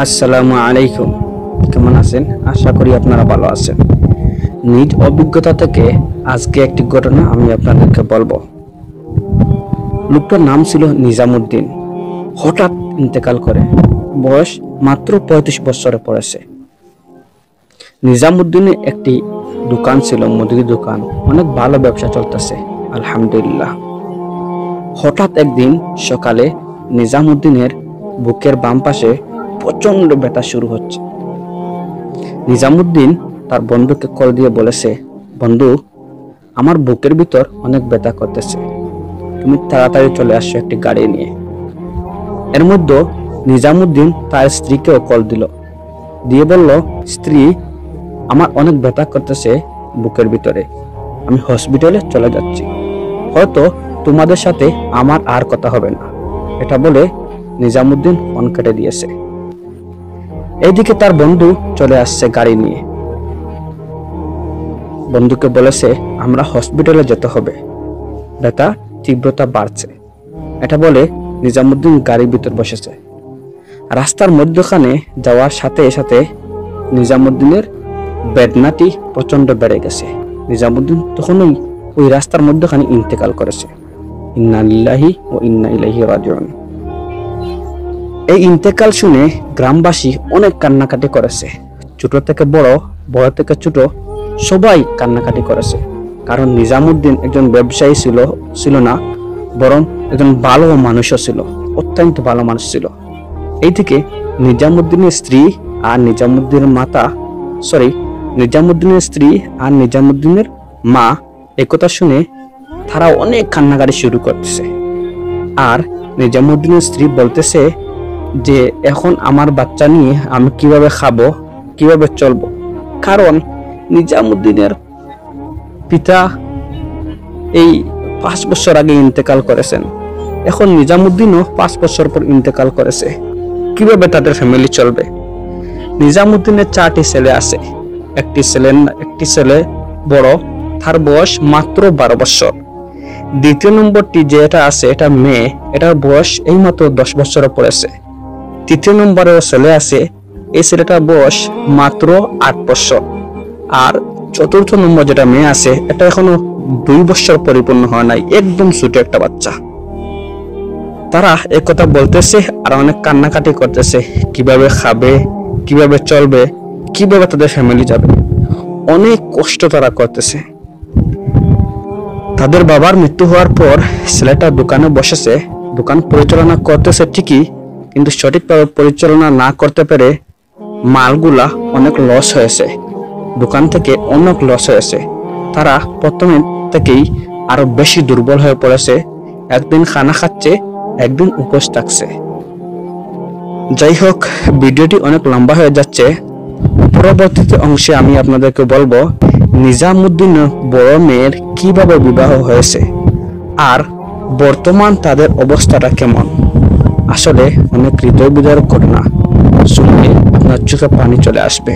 আসসালামু আলাইকুম। কেমন আছেন? আশা করি আপনারা ভালো আছেন। নিজ অভিজ্ঞতা থেকে আজকে একটি ঘটনা আমি আপনাদেরকে বলবো। লোকটার নাম ছিল নিজামুদ্দিন। হঠাৎ ইন্তেকাল করে, বয়স মাত্র 35 বছরে পড়েছে। নিজামুদ্দিনের একটি দোকান ছিল, মুদির দোকান। অনেক ভালো ব্যবসা চলতেছে, আলহামদুলিল্লাহ। হঠাৎ একদিন সকালে নিজামুদ্দিনের বুকের বাম পাশে প্রচন্ড ব্যথা শুরু হচ্ছে। নিজামুদ্দিন তার বন্ধুকে কল দিয়ে বলেছে, বন্ধু, আমার বুকের ভিতর অনেক ব্যথা করতেছে, তুমি তাড়াতাড়ি চলে আসছো একটি গাড়ি নিয়ে। এর মধ্যে নিজামুদ্দিন তার স্ত্রীকেও কল দিল, দিয়ে বলল, স্ত্রী, আমার অনেক ব্যথা করতেছে বুকের ভিতরে, আমি হসপিটালে চলে যাচ্ছি, হয়তো তোমাদের সাথে আমার আর কথা হবে না। এটা বলে নিজামুদ্দিন ফোন কেটে দিয়েছে। এইদিকে তার বন্ধু চলে আসছে গাড়ি নিয়ে। বন্ধুকে বলেছে, আমরা হসপিটালে যেতে হবে, ব্যথা তীব্রতা বাড়ছে। এটা বলে নিজামুদ্দিন গাড়ির ভিতর বসেছে। রাস্তার মধ্যখানে যাওয়ার সাথে সাথে নিজামুদ্দিনের বেদনাটি প্রচন্ড বেড়ে গেছে। নিজামুদ্দিন তখনই ওই রাস্তার মধ্যখানে ইন্তেকাল করেছে। ইন্না লিল্লাহি ওয়া ইন্না ইলাইহি রাজিউন। এই ইন্তেকাল শুনে গ্রামবাসী অনেক কান্নাকাটি করেছে। ছোট থেকে বড়, বড় থেকে ছোট, সবাই কান্নাকাটি করেছে। কারণ নিজামুদ্দিন একজন ব্যবসায়ী ছিল না, বরং একজন ভালো মানুষও ছিল, অত্যন্ত ভালো মানুষ ছিল। এইদিকে নিজামুদ্দিনের স্ত্রী আর নিজামুদ্দিনের মা একথা শুনে তারা অনেক কান্নাকাটি শুরু করতেছে। আর নিজামুদ্দিনের স্ত্রী বলতেছে যে এখন আমার বাচ্চা নিয়ে আমি কিভাবে খাবো, কিভাবে চলবো। কারণ নিজামুদ্দিনের পিতা এই 5 বছর আগে ইন্তেকাল করেছেন। এখন নিজামুদ্দিনও 5 বছর পর ইন্তেকাল করেছে। কিভাবে তাদের ফ্যামিলি চলবে? নিজামুদ্দিনের 4টি ছেলে আছে। একটি ছেলে বড়, তার বয়স মাত্র 12 বছর। দ্বিতীয় নম্বরটি যেটা আছে, এটা মেয়ে, এটার বয়স এই মাত্র 10 বছরে পড়েছে। তৃতীয় নম্বরেও ছেলে আছে, এই ছেলেটার বয়স মাত্র 8 বছর। আর চতুর্থ নম্বর যেটা মেয়ে আছে, এটা এখনো 2 বছর পরিপূর্ণ হয় নাই, একদম ছোট একটা বাচ্চা। তারা একথা বলতেছে আর অনেক কান্নাকাটি করতেছে, কিভাবে খাবে, কিভাবে চলবে, কিভাবে তাদের ফ্যামিলি যাবে। অনেক কষ্ট তারা করতেছে। তাদের বাবার মৃত্যু হওয়ার পর ছেলেটা দোকানে বসেছে, দোকান পরিচালনা করতেছে ঠিকই, কিন্তু সঠিকভাবে পরিচালনা না করতে পেরে মালগুলা অনেক লস হয়েছে, দোকান থেকে অনেক লস হয়েছে। তারা প্রথমে থেকেই আরো বেশি দুর্বল হয়ে পড়েছে। একদিন খানা খাচ্ছে, একদিন উপোস থাকছে। যাই হোক, ভিডিওটি অনেক লম্বা হয়ে যাচ্ছে। পরবর্তীতে অংশে আমি আপনাদেরকে বলবো নিজামুদ্দিনের বড় মেয়ের কিভাবে বিবাহ হয়েছে আর বর্তমান তাদের অবস্থাটা কেমন। আসলে অনেক হৃদয় বিদারক ঘটনা, শুনলে আপনার চোখে পানি চলে আসবে।